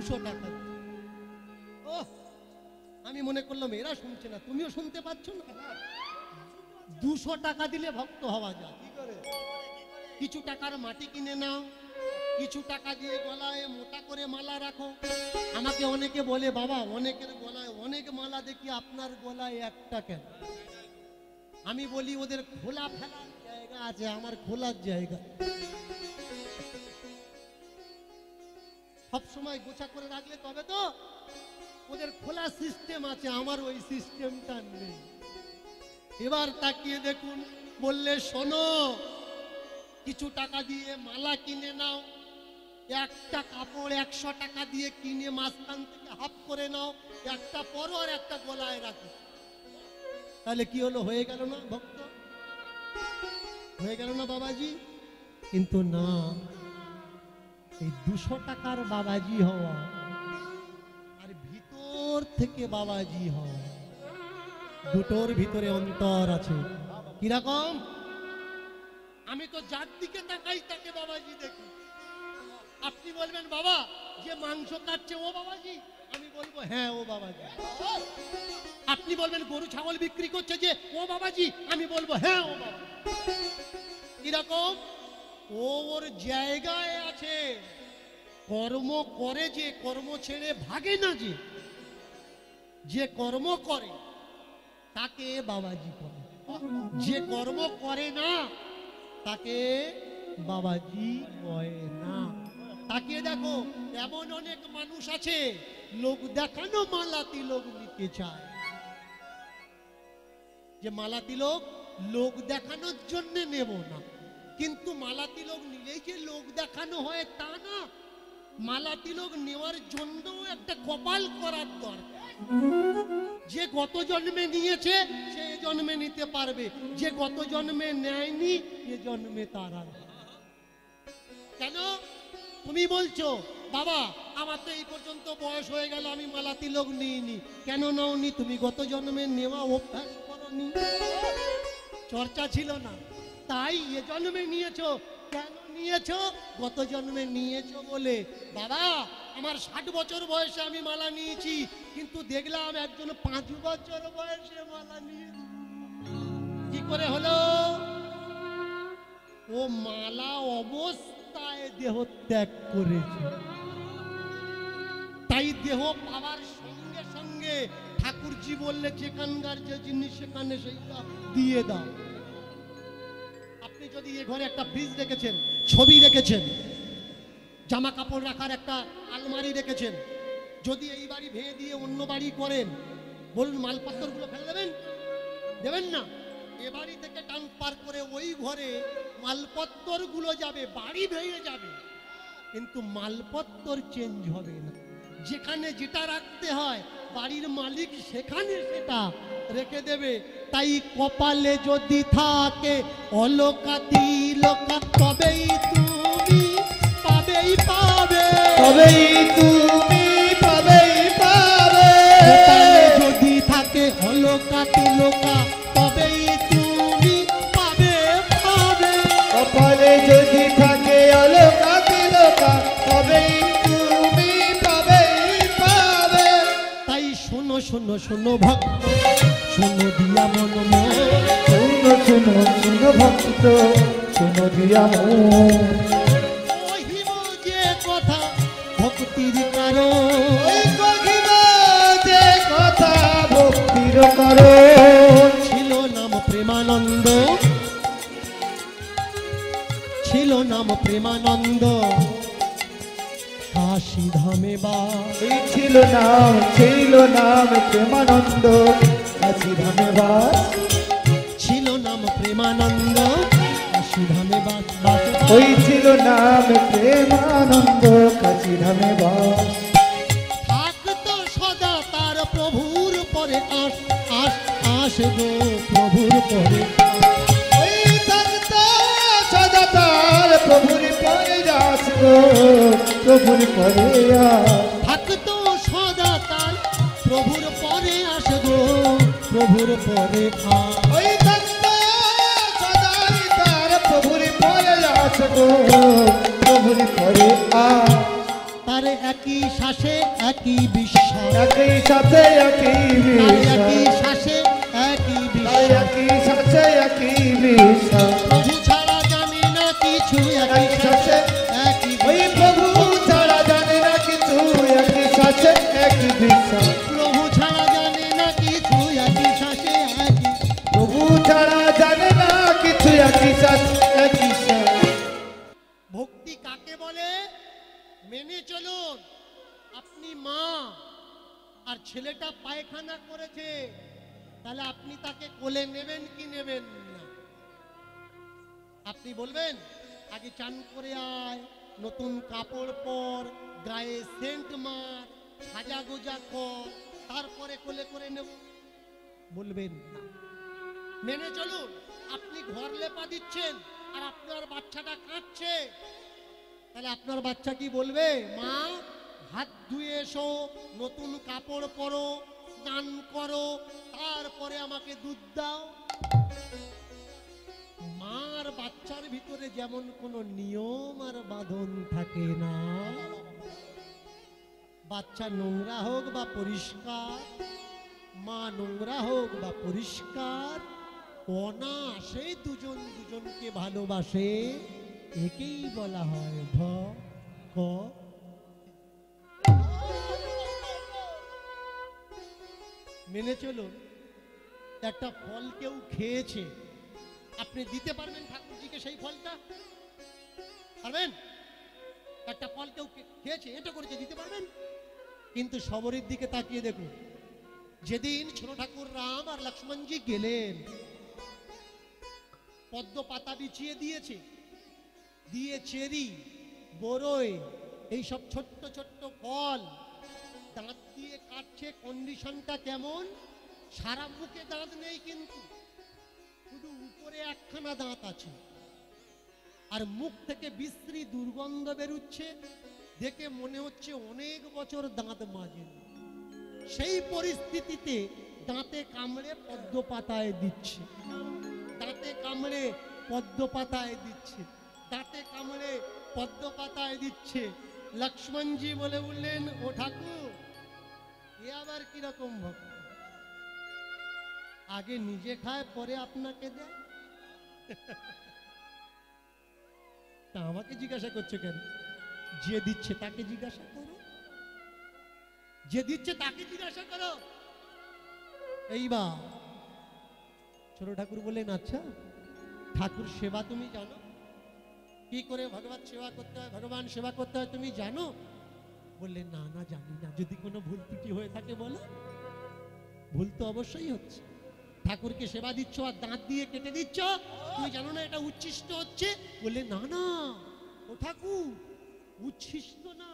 200 টাকা। ও আমি মনে করলাম এরা শুনছে না, তুমিও শুনতে পাচ্ছ না? 200 টাকা দিলে ভক্ত হওয়া যায়। কিছু টাকার মাটি কিনে নাও, কিছু টাকা দিয়ে গলায় মোটা করে মালা রাখো। আমাকে অনেকে বলে বাবা অনেকের গলায় অনেক মালা দেখি, আপনার গলায় একটা কেন? আমি বলি ওদের খোলা ফেলার জায়গা আছে, আমার খোলার জায়গা সব সময় গোছা করে রাখলে তবে তো। ওদের খোলা সিস্টেম আছে, আমার ওই সিস্টেমটা নেই। এবার তাকিয়ে দেখুন, বললে শোনো কিছু টাকা দিয়ে মালা কিনে নাও, একটা কাপড় 100 টাকা দিয়ে কিনে মাঝখান থেকে হাফ করে নাও, একটা পরো আর একটা গলায় রাখো। তাহলে কি হলো? হয়ে গেল না ভক্ত? হয়ে গেল না বাবাজি? কিন্তু না, এই 200 টাকার বাবাজি হওয়া আর ভিতর থেকে বাবাজি হওয়া, দুটোর ভিতরে অন্তর আছে। কিরকম? আমি তো যার দিকে তাকাই তাকে বাবাজি দেখি। আপনি বলবেন বাবা যে মাংস কাটছে ও বাবাজি, আমি বলবো হ্যাঁ ও বাবাজি। আপনি বলবেন গরু ছাগল বিক্রি করছে যে ও বাবাজি, আমি বলবো হ্যাঁ ও বাবা। কিরকম? ও ওর জায়গায় আছে, কর্ম করে, যে কর্ম ছেড়ে ভাগে না, যে কর্ম করে তাকে বাবাজি করে, যে কর্ম করে না তাকে বাবাজি কয় না। তাকিয়ে দেখো, এমন অনেক মানুষ আছে লোক দেখানো মালা তিলক নিতে চায়, যে মালা তিলক লোক দেখানোর জন্য নেব না। কিন্তু মালা তিলক নিলেই যে লোক দেখানো হয় তা না, মালা তিলক নেওয়ার জন্য একটা কপাল করার দরকার। যে গত জন্মে নিয়েছে সে জন্মে নিতে পারবে, যে গত জন্মে নেয়নি এ জন্মে তার আর। কেন? তুমি বলছো বাবা আমার তো এই পর্যন্ত বয়স হয়ে গেল, আমি মালা তিলক নিইনি। কেন নাওনি? তুমি গত জন্মে নেওয়া অভ্যাস করনি, চর্চা ছিল না, তাই এ জন্মে নিয়েছো। কেন নিয়েছো? গত জন্মে নিয়েছো বলে। বাবা আমার 60 বছর বয়সে আমি মালা নিয়েছি, কিন্তু দেখলাম একজন 5 বছর বয়সে মালা নিয়েছে। কি করে হলো? ও মালা অবস্থায় দেহ ত্যাগ করেছে, তাই দেহ পাওয়ার সঙ্গে সঙ্গে ঠাকুরজি বললে যেখানকার যে জিনিস সেখানে সেইটা দিয়ে দাও। আপনি যদি এ ঘরে একটা ফ্রিজ রেখেছেন, ছবি রেখেছেন, জামা কাপড় রাখার একটা আলমারি রেখেছেন, যদি এই বাড়ি ভেঙে দিয়ে অন্য বাড়ি করেন, বলুন মালপত্রগুলো ফেলে দেবেন? দেবেন না। এ বাড়ি থেকে ট্রান্সফার করে ওই ঘরে মালপত্রগুলো যাবে, বাড়ি ভেঙে যাবে, কিন্তু মালপত্র চেঞ্জ হবে না। যেখানে যেটা রাখতে হয় বাড়ির মালিক সেখানে সেটা রেখে দেবে। তাই কপালে যদি থাকে অলকা তিলকা তবেই তুমি পাবেই পাবে, তবেই তুমি পাবেই পাবে। কপালে যদি থাকে অলকা তিলকা তবেই তুমি পাবে পাবে। কপালে যদি থাকে অলকা তিলকা তবেই তুমি পাবেই পাবে। তাই শোনো শোনো শোনো ভক্ত, শোনো দিয়া মন মোর, শোনো শোনো শোনো ভক্ত, শোনো দিয়া মন। কহিব যে কথা ভক্তির কারণ, ওই কহিব যে কথা ভক্তির কারণ। ছিল নাম প্রেমানন্দ, ছিল নাম প্রেমানন্দ, কাশী ধামে বাস। এই ছিল নাম প্রেমানন্দ, কাশী ধামে বাস। ছিল নাম প্রেমানন্দ, কাশী ধামে বাস বাস বাস। ওই ছিল নাম প্রেমানন্দ, কাশী ধামে বাস। থাকতো সদা তার প্রভুর পরে আস আস আস গো প্রভুর পরে। ওই থাকতো সদা তার প্রভুর পরে যাস গো, প্রভুর পরে আস। থাকতো সদা তার প্রভুর পরে আস গো প্রভুর পরে আস। ওই থাকতো সদাই তার প্রভুর পরে যাস গো, প্রভুর পরে আস। তার তার একই শ্বাসে একই বিশ্বাস, একই সাথে একই তার একই বিশ্বাস, শ্বাসে একই তার বিশ্বাস। একই সাথে একই বিশ্বাস, প্রভু ছাড়া জানি না কিছু, একই একই শ্বাসে সাথে একই ওই প্রভু ছাড়া জানে না কিছু, একই সাথে একই বিশ্বাস, প্রভু ছাড়া জানে না কিছু, একই শ্বাসে একই। প্রভু ছাড়া জানে না কিছু, একই সাথে একই বিশ্বাস। ভক্তি কাকে বলে মেনে চলুন। আপনি মা আর ছেলেটা পায়খানা করেছে, তাহলে আপনি তাকে কোলে নেবেন কি নেবেন না? আপনি বলবেন আগে চান করে আয়, নতুন কাপড় পর, গায়ে সেন্ট মার, সাজা গোজা কর, তারপরে কোলে করে নেব? বলবেন না। মেনে চলুন। আপনি ঘর লেপা দিচ্ছেন আর আপনার বাচ্চাটা কাঁদছে, তাহলে আপনার বাচ্চা কি বলবে? মা হাত ধুয়ে এসো, নতুন কাপড় পরো, স্নান করো, তারপরে আমাকে দুধ দাও। মার বাচ্চার ভিতরে যেমন কোনো নিয়ম আর বাঁধন থাকে না, বাচ্চা নোংরা হোক বা পরিষ্কার, মা নোংরা হোক বা পরিষ্কার, অনায়াসে দুজন দুজনকে ভালোবাসে। একেই বলা হয় ভ। মেনে চলুন। একটা ফল কেউ খেয়েছে, আপনি দিতে পারবেন ঠাকুরজিকে সেই ফলটা? পারবেন? একটা ফল কেউ খেয়েছে, এটা করেছে, দিতে পারবেন? কিন্তু সবরের দিকে তাকিয়ে দেখুন, যেদিন ছোট ঠাকুর রাম আর লক্ষ্মণজি গেলেন, পদ্ম পাতা বিছিয়ে দিয়েছে, দিয়ে চেরি, বরই, এইসব ছোট্ট ছোট্ট ফল দাঁত দিয়ে কাটছে। কন্ডিশনটা কেমন? সারা মুখে দাঁত নেই, কিন্তু শুধু উপরে একখানা দাঁত আছে, আর মুখ থেকে বিশ্রী দুর্গন্ধ বেরুচ্ছে, দেখে মনে হচ্ছে অনেক বছর দাঁত মাজেনি। সেই পরিস্থিতিতে দাঁতে কামড়ে পদ্ম পাতায় দিচ্ছে, দাঁতে কামড়ে পদ্ম পাতায় দিচ্ছে, দাঁতে কামড়ে পদ্ম পাতায় দিচ্ছে। লক্ষ্মণজি বলে উঠলেন, ও ঠাকুর, এ আবার কিরকম ভক্ত? আগে নিজে খায় পরে আপনাকে দেয়? তা আমাকে জিজ্ঞাসা করছো কেন? যে দিচ্ছে তাকে জিজ্ঞাসা করো, যে দিচ্ছে তাকে জিজ্ঞাসা করো। এইবার ছোট ঠাকুর বললেন, আচ্ছা ঠাকুর সেবা তুমি জানো? কি করে ভগবান সেবা করতে হয়, ভগবান সেবা করতে হয় তুমি জানো? বললেন, না না জানি না। যদি কোনো ভুল ত্রুটি হয়ে থাকে বলো। ভুল তো অবশ্যই হচ্ছে। ঠাকুরকে সেবা দিচ্ছ আর দাঁত দিয়ে কেটে দিচ্ছ, তুমি জানো না এটা উচ্ছিষ্ট হচ্ছে? বললে, না না ও ঠাকুর, উচ্ছিষ্ট না,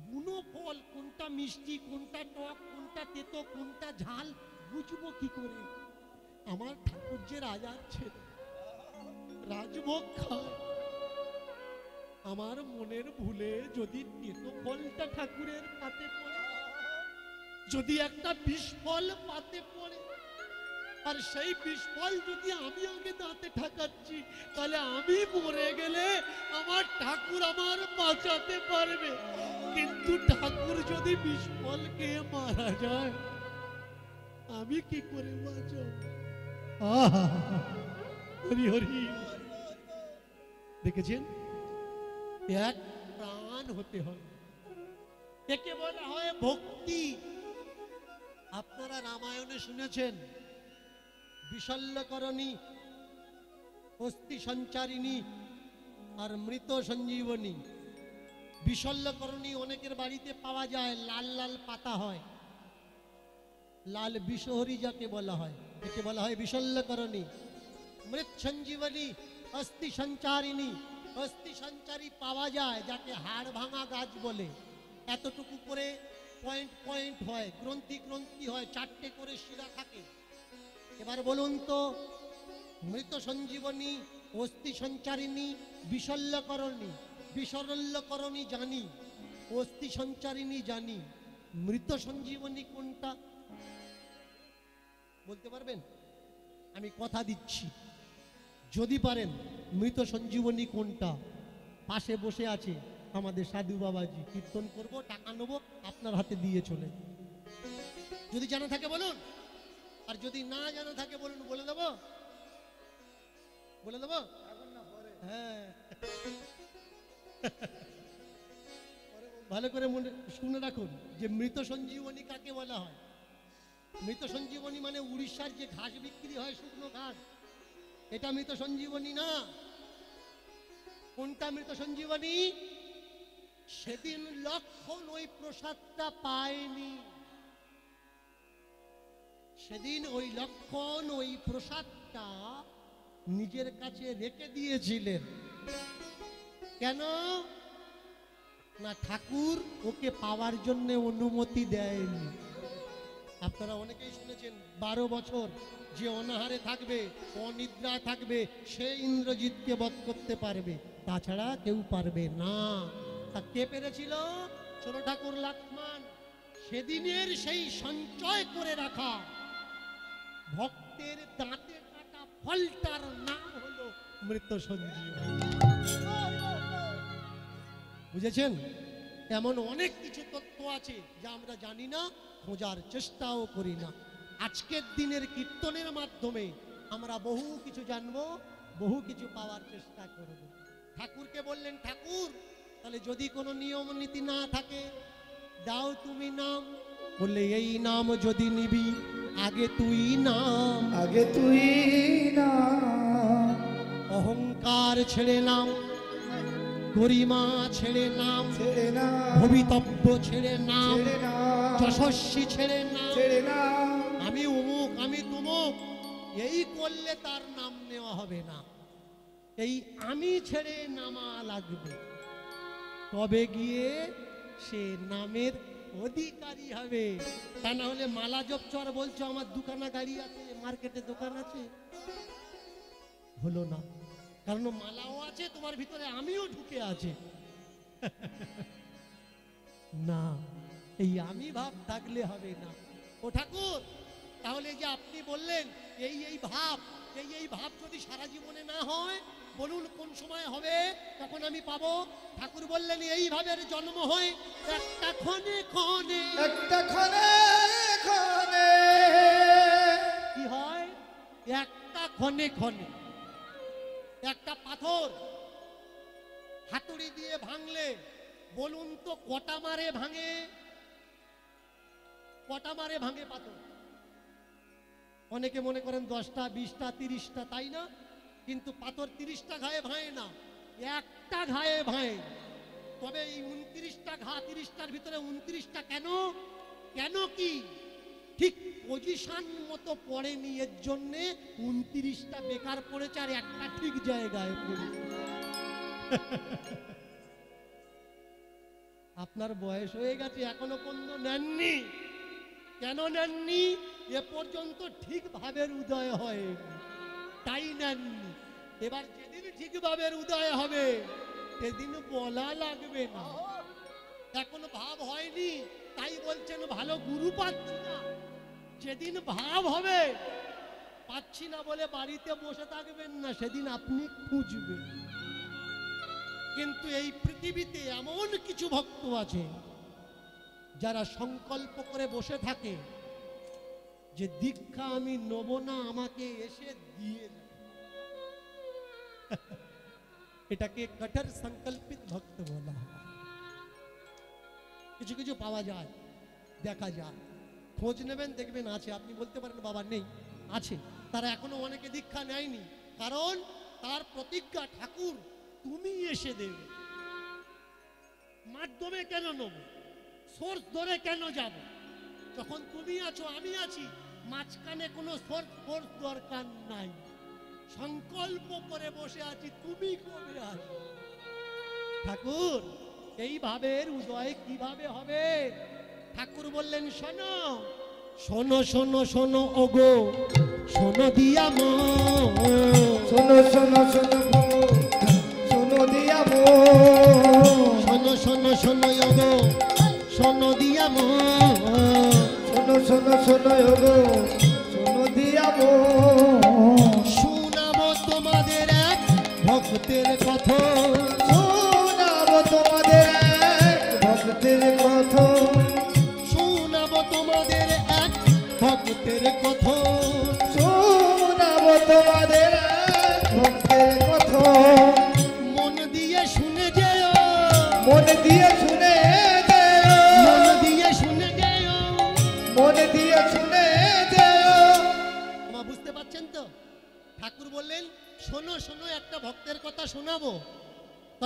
বুনো ফল, কোনটা মিষ্টি, কোনটা টক, কোনটা তেতো, কোনটা ঝাল বুঝবো কি করে? আমার ঠাকুর যে রাজার ছেলে, রাজভোগ খায়, আমার মনের ভুলে যদি তেতো ফলটা ঠাকুরের পাতে পড়ে, যদি একটা বিষ ফল পাতে পড়ে, আর সেই বিষ ফল যদি আমি আগে দাঁতে ঠাকাচ্ছি, তাহলে আমি মরে গেলে আমার ঠাকুর আমার বাঁচাতে পারবে। কিন্তু ঠাকুর যদি বিষ ফল খেয়ে মারা যায়, আমি কি করে বাঁচাবো? হরি হরি। দেখেছেন, এক প্রাণ হতে হয়, একে বলা হয় ভক্তি। আপনারা রামায়ণে শুনেছেন বিশল্যকরণী, অস্থি সঞ্চারিণী আর মৃত সঞ্জীবনী। বিশল্যকরণী অনেকের বাড়িতে পাওয়া যায়, লাল লাল পাতা হয়, লাল বিষহরি যাকে বলা হয়, একে বলা হয় বিশল্যকরণী। মৃত সঞ্জীবনী, অস্থি সঞ্চারিণী। অস্থি সঞ্চারী পাওয়া যায় যাকে হাড় ভাঙা গাছ বলে, এতটুকু করে পয়েন্ট পয়েন্ট হয়, গ্রন্থি গ্রন্থি হয়, চারটে করে শিরা থাকে। এবার বলুন তো, মৃত সঞ্জীবনী, অস্থি সঞ্চারিণী, বিশল্যকরণী। বিশল্যকরণী জানি, অস্থি সঞ্চারিণী জানি, মৃত সঞ্জীবনী কোনটা বলতে পারবেন? আমি কথা দিচ্ছি, যদি পারেন মৃত সঞ্জীবনী কোনটা, পাশে বসে আছে আমাদের সাধু বাবাজি, কীর্তন করব, টাকা নেবো, আপনার হাতে দিয়ে চলে যাব। যদি জানা থাকে বলুন, আর যদি না জানা থাকে বলুন, বলে দেবো, বলে দেবো। হ্যাঁ, ভালো করে মনে শুনে রাখুন যে মৃত সঞ্জীবনী কাকে বলা হয়। মৃত সঞ্জীবনী মানে উড়িষ্যার যে ঘাস বিক্রি হয়, শুকনো ঘাস, এটা মৃত সঞ্জীবনী না। কোনটা মৃত সঞ্জীবনী? সেদিন লক্ষণ ওই প্রসাদটা পায়নি, সেদিন ওই লক্ষণ ওই প্রসাদটা নিজের কাছে রেখে দিয়েছিলেন। কেন না, ঠাকুর ওকে পাওয়ার জন্য অনুমতি দেয়নি। আপনারা অনেকেই শুনেছেন 12 বছর যে অনাহারে থাকবে, অনিদ্রায় থাকবে, সে ইন্দ্রজিৎকে বধ করতে পারবে, তাছাড়া কেউ পারবে না। তা কে পেরেছিল? ছোট ঠাকুর লক্ষ্মণ। সেদিনের সেই সঞ্চয় করে রাখা ভক্তের দাঁতে কাটা ফলটার নাম হলো মৃত সঞ্জীবনী। বুঝেছেন? এমন অনেক কিছু তথ্য আছে যা আমরা জানি না, খোঁজার চেষ্টাও করি না। আজকের দিনের কীর্তনের মাধ্যমে আমরা বহু কিছু জানবো, বহু কিছু পাওয়ার চেষ্টা করব। ঠাকুরকে বললেন, ঠাকুর তাহলে যদি কোনো নিয়ম নীতি না থাকে, দাও তুমি নাম। বললে, এই নাম যদি নিবি, আগে তুই নাম, আগে তুই না, অহংকার ছেড়ে নাম, গরিমা ছেড়ে নাম, ছেড়ে না, ভবিতব্য ছেড়ে নাম, ছেড়ে না, যশস্বী ছেড়ে নাম, ছেড়ে না, আমি অমুক আমি তুমুক, এই করলে তার নাম নেওয়া হবে না। এই আমি ছেড়ে নামা লাগবে, তবে গিয়ে সে নামের অধিকারী হবে। তা না হলে মালা জপচর বলছো আমার দুখানা গাড়ি আছে, মার্কেটে দোকান আছে, হলো না। কারণ মালাও আছে, তোমার ভিতরে আমিও ঢুকে আছে। না, এই আমি ভাব থাকলে হবে না। ও ঠাকুর, তাহলে যে আপনি বললেন এই ভাব, এই ভাব যদি সারা জীবনে না হয়, বলুন কোন সময় হবে, তখন আমি পাবো? ঠাকুর বললেন, এই ভাবের জন্ম হয় একটা ক্ষণে ক্ষণে। একটা ক্ষণে ক্ষণে কি হয়? একটা ক্ষণে ক্ষণে। একটা পাথর হাতুড়ি দিয়ে ভাঙলে বলুন তো কটা মারে ভাঙে? কটা মারে ভাঙে পাথর? অনেকে মনে করেন 10টা 20টা 30টা, তাই না? কিন্তু পাথর 30টা ঘায়ে ভাঙে না, একটা ঘায়ে ভাঙে। তবে এই 29টা ঘা, 30টার ভিতরে 29টা কেন? কেন কি? ঠিক পজিশন মতো পড়েনি, এর জন্যে 29টা বেকার পড়েছে আর একটা ঠিক জায়গায় পড়েছে। আপনার বয়স হয়ে গেছে, এখনো পর্যন্ত নেননি। কেন নেননি? এ পর্যন্ত ঠিক ভাবের উদয় হয়নি, তাই নেননি। এবার যেদিন ঠিক ভাবের উদয় হবে সেদিন বলা লাগবে না। এখনো ভাব হয়নি, তাই বলছেন ভালো গুরু পাচ্ছি না। যেদিন ভাব হবে, পাচ্ছি না বলে বাড়িতে বসে থাকবেন না, সেদিন আপনি খুঁজবেন। কিন্তু এই পৃথিবীতে এমন কিছু ভক্ত আছে যারা সংকল্প করে বসে থাকে যে দীক্ষা আমি নেব না, আমাকে এসে দিয়ে যাবে। এটাকে কঠোর সংকল্পিত ভক্ত বলা হয়। কিছু কিছু পাওয়া যায়, দেখা যায়, খোঁজ নেবেন দেখবেন আছে। আপনি বলতে পারেন বাবা নেই, আছে। তারা এখনো অনেকে দীক্ষা নেয়নি, কারণ তার প্রতিজ্ঞা ঠাকুর তুমি এসে দেবে। মাধ্যমে কেন নেব, সোর্স ধরে কেন যাব? যখন তুমি আছো আমি আছি, মাঝখানে কোনো সোর্স দরকার নাই। সংকল্প করে বসে আছি, তুমি কবে আসো? ঠাকুর এই ভাবের উদয় কিভাবে হবে? ঠাকুর বললেন, শোনো শোনো শোনো শোনো ওগো, শোনো দিয়া মন, শোনো শোনো শোনো শোনো দিয়া মন, শোনো শোনো শোনো ওগো, শোনো দিয়া মন, শোনো শোনো শোনো ওগো, শোনো দিয়া মন। শোনাবো তোমাদের এক ভক্তের কথা, শোনাবো তোমাদের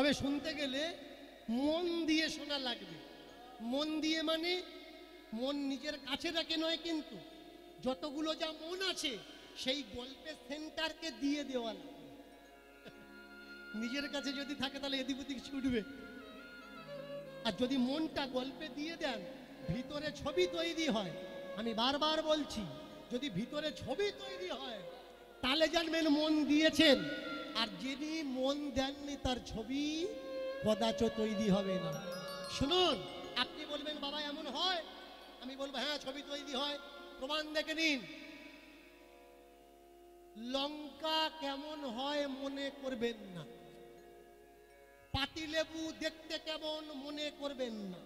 তবে শুনতে গেলে মন দিয়ে শোনা লাগবে। মন দিয়ে মানে মন নিজের কাছে রাখে নয়, কিন্তু যতগুলো যা মন আছে সেই গল্পের সেন্টারকে দিয়ে দেওয়া লাগবে। নিজের কাছে যদি থাকে তাহলে এদিক ওদিক ছুটবে, আর যদি মনটা গল্পে দিয়ে দেন ভিতরে ছবি তৈরি হয়। আমি বারবার বলছি, যদি ভিতরে ছবি তৈরি হয় তাহলে জানবেন মন দিয়েছেন, আর যিনি মন দেননি তার ছবি কদাচ তৈরি হবে না। শুনুন, আপনি বলবেন বাবা এমন হয়, আমি বলবো হ্যাঁ ছবি তৈরি হয়, প্রমাণ দেখে নিন। লঙ্কা কেমন হয় মনে করবেন না, পাতিলেবু দেখতে কেমন মনে করবেন না,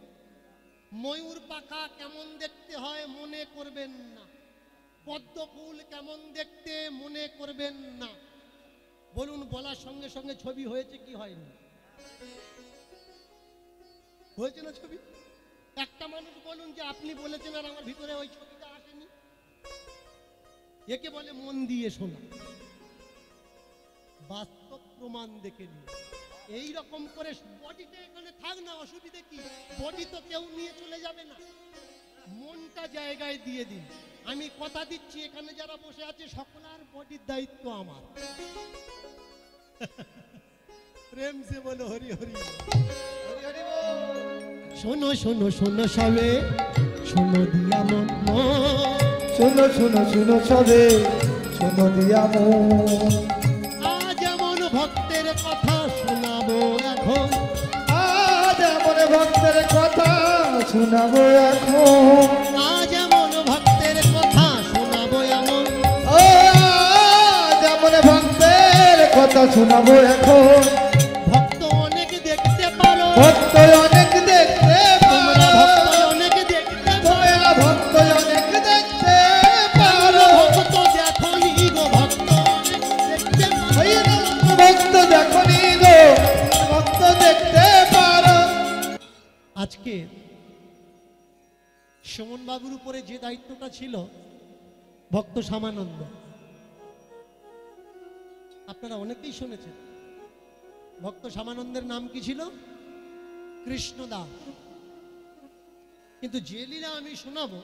ময়ূর পাখা কেমন দেখতে হয় মনে করবেন না, পদ্ম ফুল কেমন দেখতে মনে করবেন না। বলুন, বলার সঙ্গে সঙ্গে ছবি হয়েছে কি হয়নি? হয়েছে না ছবি? একটা মানুষ বলুন যে আপনি বলেছেন আর আমার ভিতরে ওই ছবিটা আসেনি, একে বলে মন দিয়ে শোনা। বাস্তব প্রমাণ দেখে নিন। এইরকম করে বডিটা এখানে থাক না, অসুবিধা কি? বডি তো কেউ নিয়ে চলে যাবে না, মনটা জায়গায় দিয়ে দিন। আমি কথা দিচ্ছি, এখানে যারা বসে আছে সকলের বডির দায়িত্ব আমার। প্রেম সে বলো হরি হরি হরি হরি বল। শোনো শোনো শোনো সবে, শোনো দিয়া মন, শোনো শোনো শোনো সবে, শোনো দিয়া মন। আজ এমন ভক্তের কথা শোনাবো এখন, আজ এমন ভক্তের কথা শোনাবো এখন, আজ এমন ভক্তের কথা শোনাবো এমন, ও আজ এমন ভক্তের কথা শোনাবো এখন। ভক্ত অনেক দেখতে পারো, ভক্ত অনেক দেখতে তোমরা পারো, ভক্ত অনেক দেখতে পারো, তোমরা ভক্ত অনেক দেখতে পারো। ভক্ত দেখনি গো, ভক্ত অনেক দেখতে পারো। ওই না, ভক্ত দেখনি গো, ভক্ত দেখতে পারো। আজকে সুমন বাবুর উপরে যে দায়িত্বটা ছিল, ভক্ত শ্যামানন্দ, আপনারা অনেকেই শুনেছেন। ভক্ত শ্যামানন্দের নাম কি ছিল? কৃষ্ণদাস। কিন্তু যে লীলা আমি শোনাবো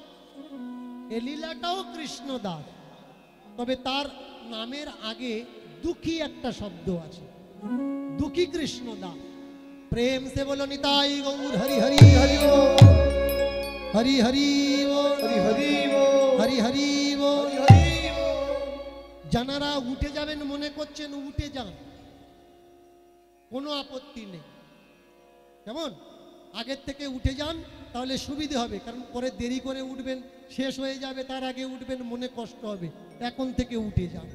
এ লীলাটাও কৃষ্ণদাস, তবে তার নামের আগে দুঃখী একটা শব্দ আছে, দুঃখী কৃষ্ণদাস। প্রেম সে বলো নিতাই গৌর হরি হরি হরি বল, হরি হরি বল, হরি হরি বল, হরি হরি বল। হরি হরি বল। যারা উঠে যাবেন মনে করছেন উঠে যান, কোনো আপত্তি নেই। কেমন? আগের থেকে উঠে যান, তাহলে সুবিধে হবে, কারণ পরে দেরি করে উঠবেন, শেষ হয়ে যাবে, তার আগে উঠবেন, মনে কষ্ট হবে। এখন থেকে উঠে যান।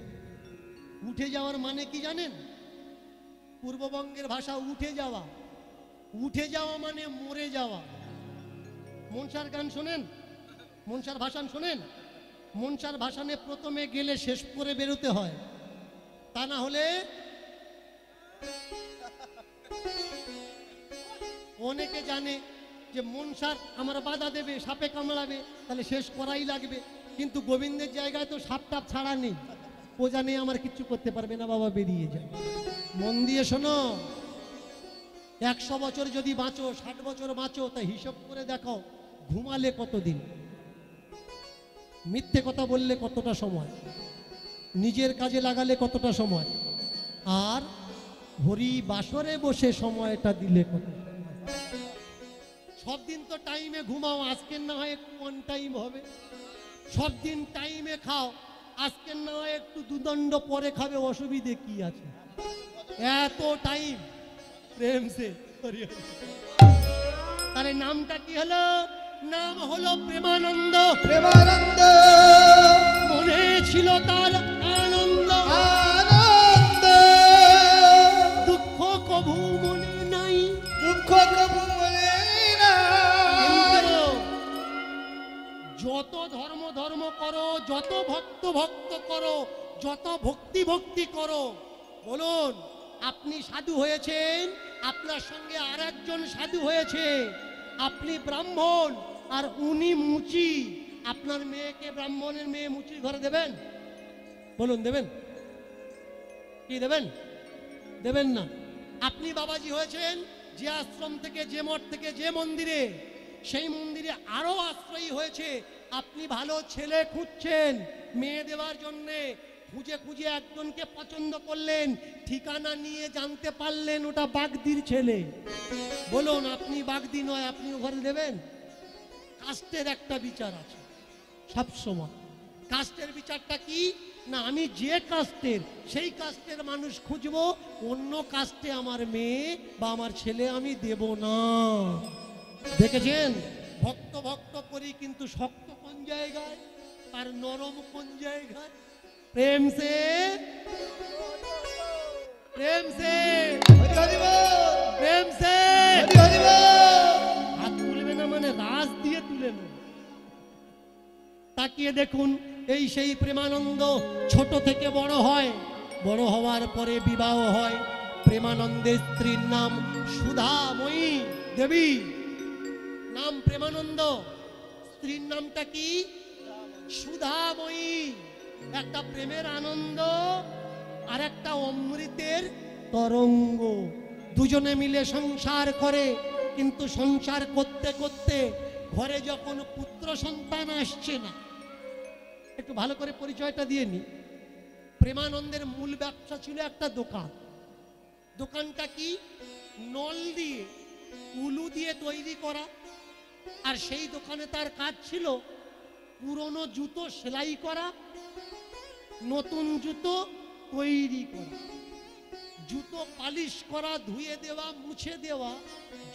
উঠে যাওয়ার মানে কি জানেন? পূর্ববঙ্গের ভাষা উঠে যাওয়া। উঠে যাওয়া মানে মরে যাওয়া। মনসার গান শোনেন, মনসার ভাষণ শোনেন? মনসার ভাষণে প্রথমে গেলে শেষ করে বেরোতে হয়, তা না হলে অনেকে জানে যে মনসার আমার বাধা দেবে, সাপে কামড়াবে, তাহলে শেষ করাই লাগবে। কিন্তু গোবিন্দের জায়গায় তো সাপ টাপ ছাড়া নেই, ও জানে আমার কিচ্ছু করতে পারবে না, বাবা বেরিয়ে যায়। মন দিয়ে শোনো, 100 বছর যদি বাঁচো, 60 বছর বাঁচো, তা হিসাব করে দেখো ঘুমালে কতদিন, মিথ্যে কথা বললে কতটা সময়, নিজের কাজে লাগালে কতটা সময়, আর হরি বাসরে বসে সময়টা দিলে কত। সব দিন তো টাইমে ঘুমাও, আজকের না হয় একটু অন টাইম হবে। সব দিন টাইমে খাও, আজকের না হয় একটু দুদণ্ড পরে খাবে, অসুবিধে কি আছে? এত টাইম প্রেম সে হরি হরি। তাহলে নামটা কি হলো? নাম হলো প্রেমানন্দ। প্রেমানন্দ মনে ছিল তার আনন্দ, আনন্দ, দুঃখ কভু মনে নাই, দুঃখ কবু মনে না। কিন্তু যত ধর্ম ধর্ম করো, যত ভক্ত ভক্ত করো, যত ভক্তি ভক্তি করো, বলুন আপনি সাধু হয়েছেন, আপনার সঙ্গে আর একজন সাধু হয়েছে, আপনি ব্রাহ্মণ আর উনি মুচি, আপনার মেয়েকে ব্রাহ্মণের মেয়ে মুচির ঘরে দেবেন? বলুন দেবেন কি? দেবেন? দেবেন না। আপনি বাবাজি হয়েছেন যে আশ্রম থেকে, যে মঠ থেকে, যে মন্দিরে, সেই মন্দিরে আরো আশ্রয়ী হয়েছে। আপনি ভালো ছেলে খুঁজছেন মেয়ে দেওয়ার জন্যে, খুঁজে খুঁজে একজনকে পছন্দ করলেন, ঠিকানা নিয়ে জানতে পারলেন ওটা বাগদির ছেলে। বলুন, আপনি বাগদি নয়, আপনি ঘরে দেবেন? কাস্টের একটা বিচার আছে সবসময়। কাস্টের বিচারটা কি না, আমি যে কাস্টের সেই কাস্টের মানুষ খুঁজবো, অন্য কাস্টে আমার মেয়ে বা আমার ছেলে আমি দেব না। দেখেছেন, ভক্ত ভক্ত করি কিন্তু শক্ত কোন জায়গায় আর নরম কোন জায়গায়? প্রেম সে, প্রেম সে, প্রেম সে। হাত তুলবে না মানে রাজ দিয়ে তুলে নেবে। তাকিয়ে দেখুন, এই সেই প্রেমানন্দ ছোট থেকে বড় হয়, বড় হওয়ার পরে বিবাহ হয়। প্রেমানন্দের স্ত্রীর নাম সুধাময়ী দেবী, নাম প্রেমানন্দ, স্ত্রীর নামটা কি? সুধাময়ী। একটা প্রেমের আনন্দ আর একটা অমৃতের তরঙ্গ, দুজনে মিলে সংসার করে। কিন্তু সংসার করতে করতে ঘরে যখন পুত্র সন্তান আসছে না, একটু ভালো করে পরিচয়টা দিয়ে নি। প্রেমানন্দের মূল ব্যবসা ছিল একটা দোকান। দোকানটা কি? নল দিয়ে, উলু দিয়ে তৈরি করা। আর সেই দোকানে তার কাজ ছিল পুরনো জুতো সেলাই করা, নতুন জুতো তৈরি করা, জুতো পালিশ করা, ধুয়ে দেওয়া, মুছে দেওয়া,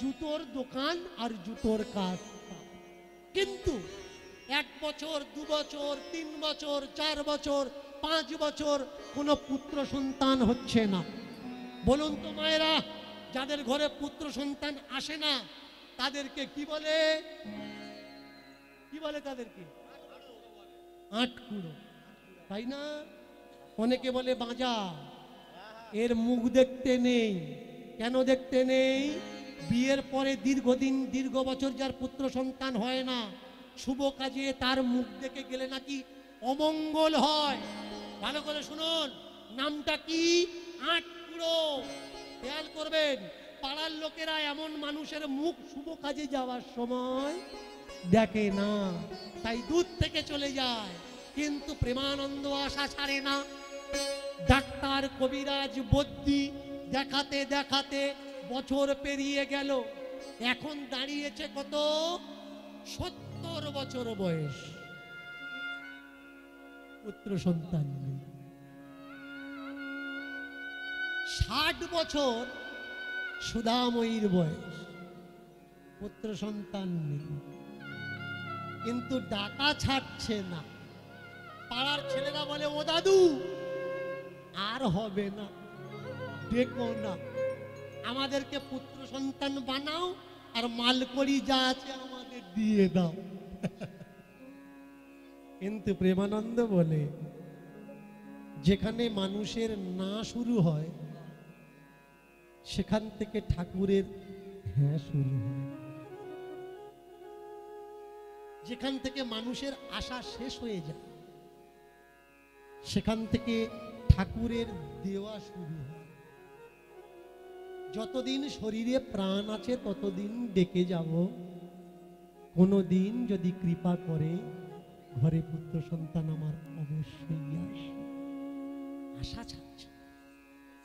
জুতোর দোকান আর জুতোর কাজ। কিন্তু 1 বছর, 2 বছর, 3 বছর, 4 বছর, 5 বছর কোনো পুত্র সন্তান হচ্ছে না। বলুন তো মায়েরা, যাদের ঘরে পুত্র সন্তান আসে না তাদেরকে কি বলে? কি বলে তাদেরকে? আটকুড়ো, তাই না? অনেকে বলে বাঁজা। এর মুখ দেখতে নেই। কেন দেখতে নেই? বিয়ের পরে দীর্ঘদিন, দীর্ঘ বছর যার পুত্র সন্তান হয় না, শুভ কাজে তার মুখ দেখে গেলে নাকি অমঙ্গল হয়। ভালো করে শুনুন, নামটা কি? আটকুড়ো। খেয়াল করবেন, পাড়ার লোকেরা এমন মানুষের মুখ শুভ কাজে যাওয়ার সময় দেখে না, তাই দূর থেকে চলে যায়। কিন্তু প্রেমানন্দ আশা ছাড়ে না। ডাক্তার, কবিরাজ, বদ্যি দেখাতে দেখাতে বছর পেরিয়ে গেল। এখন দাঁড়িয়েছে কত? 70 বছর বয়স, পুত্র সন্তান নেই। 60 বছর সুধাময়ীর বয়স, পুত্র সন্তান নেই। কিন্তু ডাকা ছাড়ছে না। পাড়ার ছেলেরা বলে, ও দাদু আর হবে না, দেখো না, আমাদেরকে পুত্র সন্তান বানাও আর মালকড়ি যা আছে আমাদের দিয়ে দাও। কিন্তু প্রেমানন্দ বলে, যেখানে মানুষের না শুরু হয় সেখান থেকে ঠাকুরের হ্যাঁ শুরু হয়। যেখান থেকে মানুষের আশা শেষ হয়ে যায় সেখান থেকে ঠাকুরের দেওয়া শুরু হয়। যতদিন শরীরে প্রাণ আছে ততদিন ডেকে যাব, কোনদিন যদি কৃপা করে ঘরে পুত্র সন্তান আমার অবশ্যই আসে। আশা ছাড়ছে।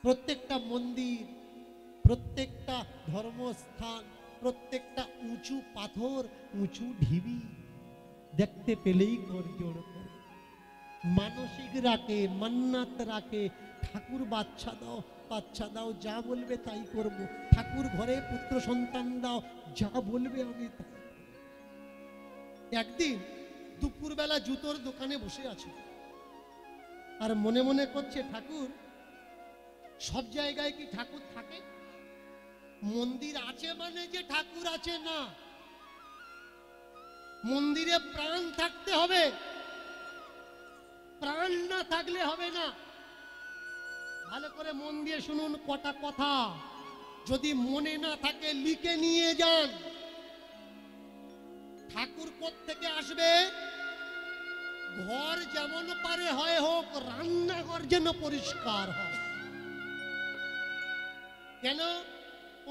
প্রত্যেকটা মন্দির, প্রত্যেকটা ধর্মস্থান, প্রত্যেকটা উঁচু পাথর, উঁচু ঢিবি দেখতে পেলেই করজোড় করে, মানসিক রাখে, মান্নাত রাখে, ঠাকুর বাচ্চা দাও, বাচ্চা দাও, যা বলবে তাই করব। ঠাকুর ঘরে পুত্র সন্তান দাও, যা বলবে আমি তাই। একদিন দুপুরবেলা জুতোর দোকানে বসে আছে আর মনে মনে করছে, ঠাকুর, সব জায়গায় কি ঠাকুর থাকে? মন্দির আছে মানে যে ঠাকুর আছে না, মন্দিরে প্রাণ থাকতে হবে, প্রাণ না থাকলে হবে না। ভালো করে মন দিয়ে শুনুন কটা কথা, যদি মনে না থাকে লিখে নিয়ে যান। ঠাকুর কোত্থেকে আসবে? ঘর যেমন পারে হয় হোক, রান্নাঘর যেন পরিষ্কার হয়। কেন?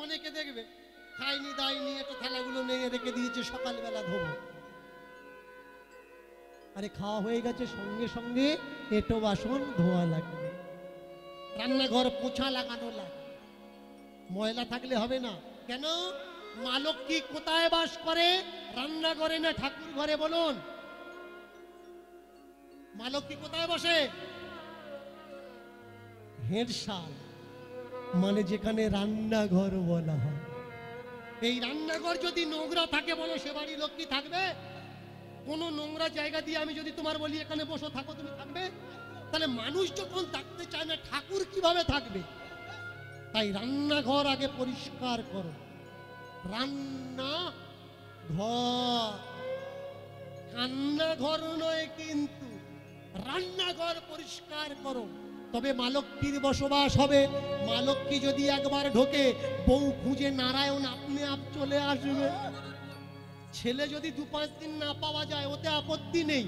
অনেকে দেখবে খাইনি দায়নি, একটু থালাগুলো নিয়ে রেখে দিয়েছে, সকালবেলা ধোবো। আরে খাওয়া হয়ে গেছে, সঙ্গে সঙ্গে এটো বাসন ধোয়া লাগবে, রান্নাঘর পোছা লাগানো লাগবে, ময়লা থাকলে হবে না। কেন? মা লক্ষ্মী কোথায় বাস করে? রান্নাঘরে না ঠাকুর ঘরে? বলুন, মা লক্ষ্মী কোথায় বসে? হেডশাল, মানে যেখানে রান্নাঘর বলা হয়। এই রান্নাঘর যদি নোংরা থাকে, বলো সে বাড়ি লক্ষ্মী থাকবে? কোনো নোংরা জায়গা দিয়ে আমি যদি তোমার বলি এখানে বসো থাকো, তুমি থাকবে? তাহলে মানুষ যখন থাকতে চায় না, ঠাকুর কিভাবে থাকবে? তাই রান্নাঘর আগে পরিষ্কার করো। রান্না ঘর, রান্নাঘর নয় কিন্তু, রান্নাঘর পরিষ্কার করো, তবে মা লক্ষ্মীর বসবাস হবে। মা লক্ষ্মী যদি একবার ঢোকে, বউ খুঁজে নারায়ণ আপনি আপ চলে আসবে। ছেলে যদি 2-5 দিন না পাওয়া যায় ওতে আপত্তি নেই,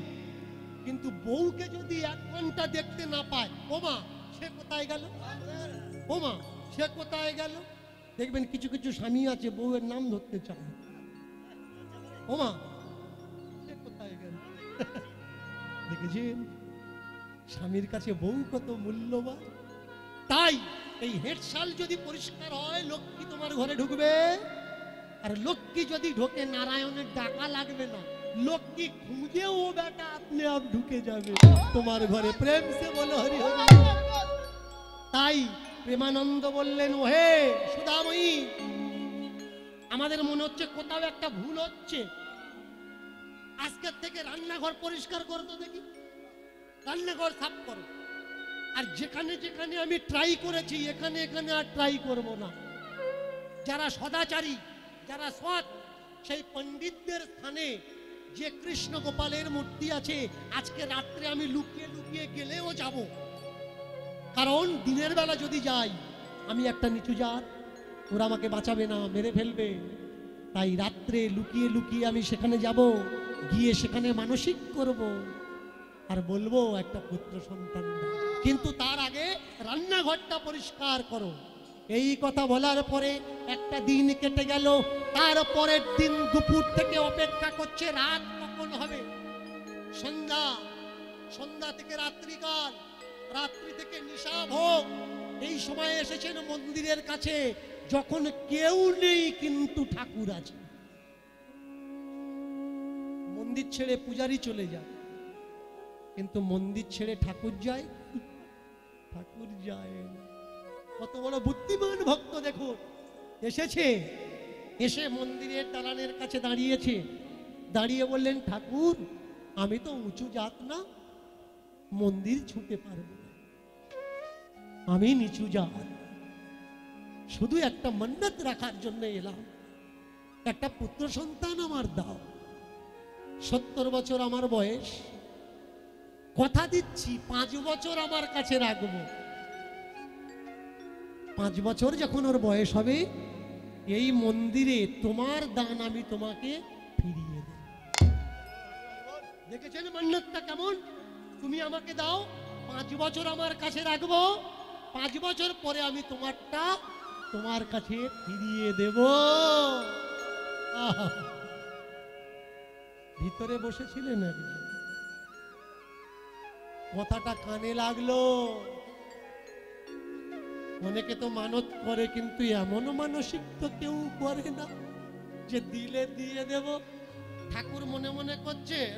কিন্তু বউকে যদি 1 ঘন্টা দেখতে না পায়, ওমা সে কোথায় গেল, ওমা সে কোথায় গেল। দেখবেন কিছু কিছু স্বামী আছে বউয়ের নাম ধরতে চায়, ওমা সে কোথায় গেল। দেখেছেন স্বামীর কাছে বউ কত মূল্যবান। তাই এই হেডশাল যদি পরিষ্কার হয়, লক্ষ্মী তোমার ঘরে ঢুকবে। আর লক্ষ্মী যদি ঢোকে, নারায়ণের ডাকা লাগবে না, লক্ষ্মী খুঁজেও বেটা আপনি আপ ঢুকে যাবে তোমার ঘরে। প্রেম সে বলো হরি হরি। তাই প্রেমানন্দ বললেন, ওহে সুধাময়ী, আমাদের মনে হচ্ছে কোথাও একটা ভুল হচ্ছে, আজকের থেকে রান্নাঘর পরিষ্কার করো তো দেখি, রান্নাঘর সাফ করো। আর যেখানে যেখানে আমি ট্রাই করেছি, এখানে এখানে আর ট্রাই করব না। যারা সদাচারী, যারা সৎ, সেই পণ্ডিতদের স্থানে যে কৃষ্ণ গোপালের মূর্তি আছে, আজকে রাত্রে আমি লুকিয়ে লুকিয়ে গেলেও যাব। কারণ দিনের বেলা যদি যাই, আমি একটা নিচু জাত, ওরা আমাকে বাঁচাবে না, মেরে ফেলবে। তাই রাত্রে লুকিয়ে লুকিয়ে আমি সেখানে যাব, গিয়ে সেখানে মানসিক করব, আর বলবো একটা পুত্র সন্তান দাও। কিন্তু তার আগে রান্নাঘরটা পরিষ্কার করো। এই কথা বলার পরে একটা দিন কেটে গেল। তারপরের দিন দুপুর থেকে অপেক্ষা করছে রাত কখন হবে। সন্ধ্যা, সন্ধ্যা থেকে রাত্রিকাল, রাত্রি থেকে নিশা ভোগ। এই সময় এসেছেন মন্দিরের কাছে, যখন কেউ নেই কিন্তু ঠাকুর আছে। মন্দির ছেড়ে পূজারি চলে যায়, কিন্তু মন্দির ছেড়ে ঠাকুর যায়? ঠাকুর যায় না। কত বড় বুদ্ধিমান ভক্ত দেখুন, এসেছে, এসে মন্দিরের দালানের কাছে দাঁড়িয়েছে, দাঁড়িয়ে বললেন, ঠাকুর আমি তো উঁচু জাত না, মন্দির ছুঁতে পারবো না, আমি নিচু জাত, শুধু একটা মন্নত রাখার জন্য এলাম, একটা পুত্র সন্তান আমার দাও। 70 বছর আমার বয়স, কথা দিচ্ছি 5 বছর আমার কাছে রাখবো। 5 বছর যখন ওর বয়স হবে, এই মন্দিরে তোমার দান আমি তোমাকে ফিরিয়ে দেব। দেখেছেন মান্যতটা কেমন? তুমি আমাকে দাও, 5 বছর আমার কাছে রাখবো, 5 বছর পরে আমি তোমারটা তোমার কাছে ফিরিয়ে দেব। আহা, ভিতরে বসেছিলেন একজন, কথাটা কানে লাগলো। অনেকে তো মানত করে, কিন্তু এমন মানসিক তো কেউ করে না যে দিলে দিয়ে দেব। ঠাকুর মনে মনে করছেন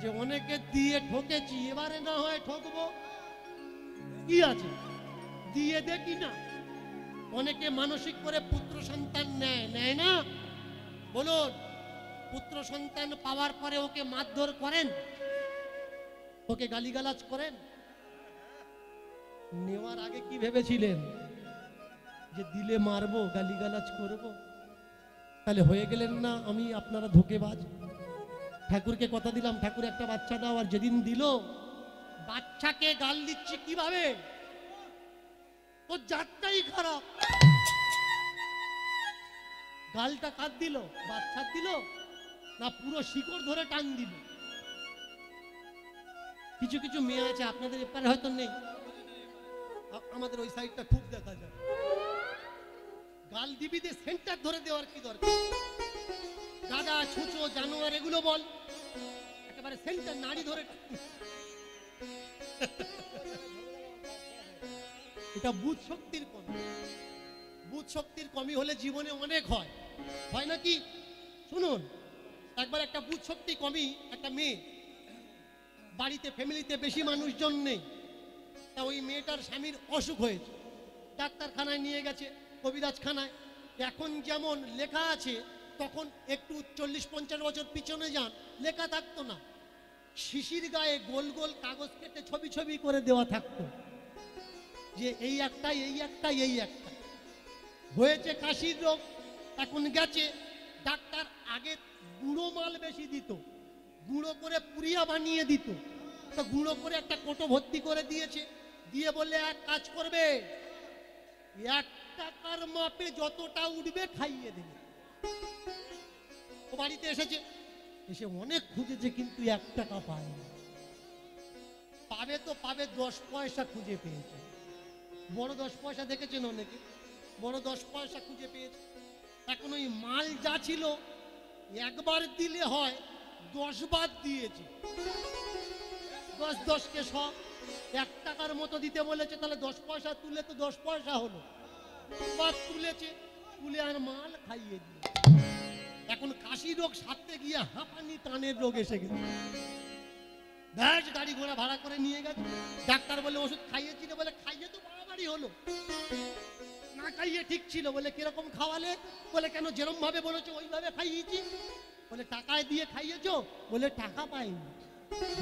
যে অনেকে দিয়ে ঠকেছি, এবারে না হয় ঠকবো, কি আছে দিয়ে দেখি না। অনেকে মানসিক করে পুত্র সন্তান নেয়, নেয় না? বলুন, পুত্র সন্তান পাওয়ার পরে ওকে মারধর করেন, ওকে গালিগালাজ করেন? নেওয়ার আগে কি ভেবেছিলেন? যে দিলে মারবো, গালিগালাজ করব? তাহলে হয়ে গেলেন না আমি আপনারা ধোঁকেবাজ। ঠাকুরকে কথা দিলাম, ঠাকুর একটা বাচ্চা দাও, আর যেদিন দিল, বাচ্চাকে গাল দিচ্ছি কিভাবে? তো জাতটাই খারাপ। গালটা কার দিল? বাচ্চার দিল না পুরো শিকড় ধরে টান দিল? কিছু কিছু মেয়ে আছে, আপনাদের এপারে হয়তো নেই, আমাদের ওই সাইডটা খুব দেখা যায়, গাল দিবিতে সেন্টার ধরে দেওয়ার কি দরকার? দাদা ছুঁচো জানোয়ার এগুলো বল, একেবারে সেন্টার নাড়ি ধরে। এটা বুধ শক্তির কমি। বুধ শক্তির কমি হলে জীবনে অনেক হয়, হয় নাকি? শুনুন, একবার একটা বুধ শক্তি কমি একটা মেয়ে, বাড়িতে ফ্যামিলিতে বেশি মানুষজন নেই, তা ওই মেয়েটার স্বামীর অসুখ হয়েছে, ডাক্তারখানায় নিয়ে গেছে, কবিরাজখানায়। এখন যেমন লেখা আছে, তখন একটু 40-50 বছর পিছনে যান, লেখা থাকতো না, শিশির গায়ে গোল গোল কাগজ কেটে ছবি ছবি করে দেওয়া থাকতো যে এই একটা এই একটা এই একটা হয়েছে কাশির রোগ। এখন গেছে ডাক্তার, আগে গুঁড়ো মাল বেশি দিত, গুঁড়ো করে পুরিয়া বানিয়ে দিত, তো গুঁড়ো করে একটা কোটো ভর্তি করে দিয়েছে, দিয়ে বললে এক কাজ করবে, 1 টাকার মাপে যতটা উঠবে খাইয়ে দেবে। ও বাড়িতে এসেছে, এসে অনেক খুঁজেছে কিন্তু 1 টাকা পায়নি। পাবে তো পাবে, 10 পয়সা খুঁজে পেয়েছে। বড় 10 পয়সা দেখেছেন অনেকে, বড় 10 পয়সা খুঁজে পেয়েছে। এখন ওই মাল যা ছিল একবার দিলে হয়, 10 বার দিয়েছে, 10-10কে 100, 1 টাকার মতো দিতে বলেছে, তাহলে 10 পয়সা তুলে তো 10 পয়সা হলো, বার তুলেছে, তুলে আর মাল খাইয়ে দিয়ে। এখন কাশি রোগ সারতে গিয়ে হাঁপানি টানের রোগ এসে গেছে, ব্যাস গাড়ি ঘোড়া ভাড়া করে নিয়ে গেছে। ডাক্তার বলে ওষুধ খাইয়েছি, বলে খাইয়ে তো বাড়াবাড়ি হলো, না খাইয়ে ঠিক ছিল। বলে কিরকম খাওয়ালে? বলে কেন যেরকম ভাবে বলেছো ওইভাবে খাইয়েছি। বলে টাকায় দিয়ে খাইয়েছো? বলে টাকা পাইনি,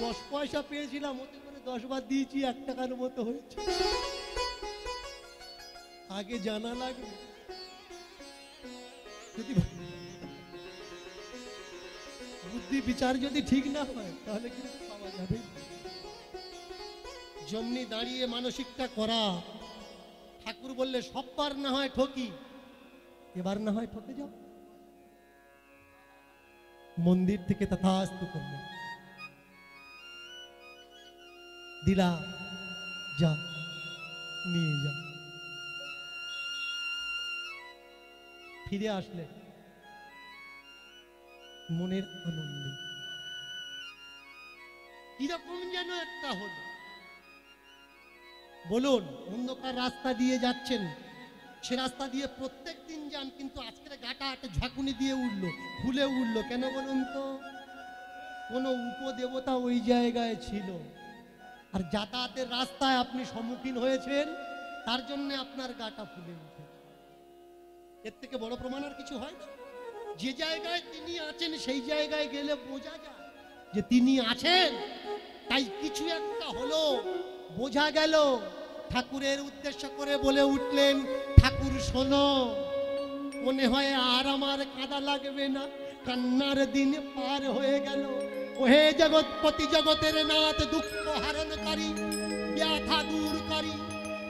10 পয়সা পেয়েছিলাম, ওতে করে 10 বার দিয়েছি, 1 টাকার মতো হয়েছে। আগে জানা লাগবে, যদি বুদ্ধি বিচার যদি ঠিক না হয় তাহলে কিন্তু পাওয়া যাবে। জমনি দাঁড়িয়ে মানসিকটা করা। ঠাকুর বললে সববার না হয় ঠকি, এবার না হয় ঠকে যাও। মন্দির থেকে তথাস্তু করলে দিলা, যা নিয়ে যা, ফিরে আসলে মনের আনন্দে কিরকম যেন একটা হলো। বলুন, অন্ধকার রাস্তা দিয়ে যাচ্ছেন, সে রাস্তা দিয়ে প্রত্যেক দিন যান, কিন্তু আজকের গাটা একটা ঝাঁকুনি দিয়ে উঠলো, ফুলে উঠলো, কেন বলুন তো? কোন উপদেবতা ওই জায়গায় ছিল, আর যাতায়াতের রাস্তায় আপনি সম্মুখীন হয়েছেন, তার জন্য আপনার গাটা ফুলে উঠে। এর থেকে বড় প্রমাণ আর কিছু হয় না। যে জায়গায় তিনি আছেন সেই জায়গায় গেলে বোঝা যায় যে তিনি আছেন, তাই কিছু একটা হলো, বোঝা গেল। ঠাকুরের উদ্দেশ্য করে বলে উঠলেন, ঠাকুর শোনো, মনে হয় আর আমার কাঁদা লাগবে না, কান্নার দিন পার হয়ে গেল। ওহে জগৎপতি, জগতের নাথ, দুঃখ হারণকারী, ব্যথা দূরকারী,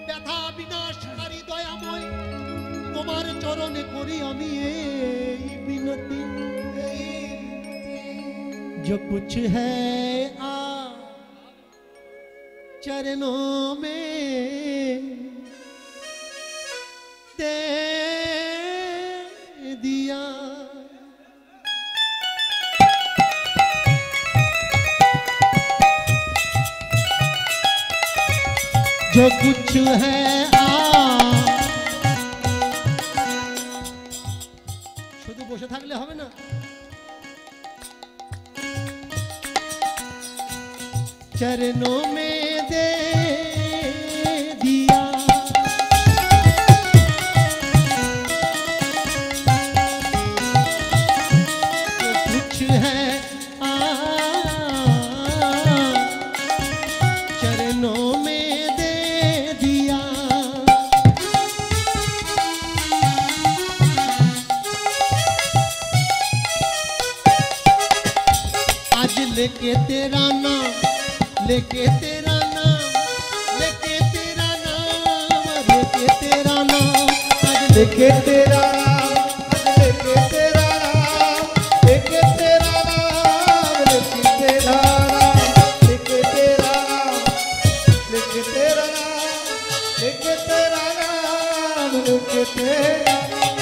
ব্যথা বিনাশকারী, দয়াময়, তোমার চরণে করি আমি এই বিনতি। जो कुछ है आ चरणों में दे दिया, जो कुछ है आ। শুধু বসে থাকলে হবে না, चरणों में दे दिया, जो कुछ है आ चरणों में दे दिया। आज लेके तेरा नाम, लेके तेरा नाम, लेके तेरा नाम, लेके तेरा नाम, आज लेके तेरा नाम, आज लेके तेरा नाम, लेके तेरा नाम, लेके तेरा नाम, लेके तेरा नाम, लेके तेरा नाम, लेके तेरा नाम, लेके तेरा नाम।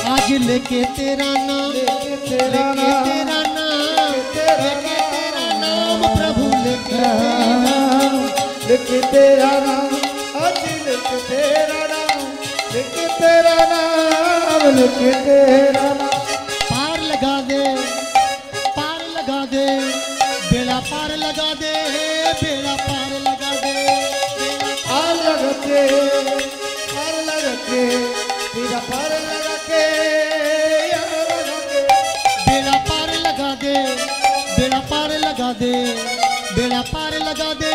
लेके तेरा नाम, लेके तेरा लेके नाम, तेरा नाम, लेके तेरा नाम प्रभु, लेके तेरा नाम, लेके तेरा नाम, आज लेके तेरा नाम, लेके तेरा नाम, लेके तेरा नाम। पार लगा दे, पार लगा दे, बेड़ा पार लगा दे, बेड़ा पार लगा दे, बेड़ा पार लगा के, तेरा पार लगा के, यहाँ लगा के। बेड़ा पार लगा दे, बेड़ा पार लगा दे, बेड़ा पार लगा दे,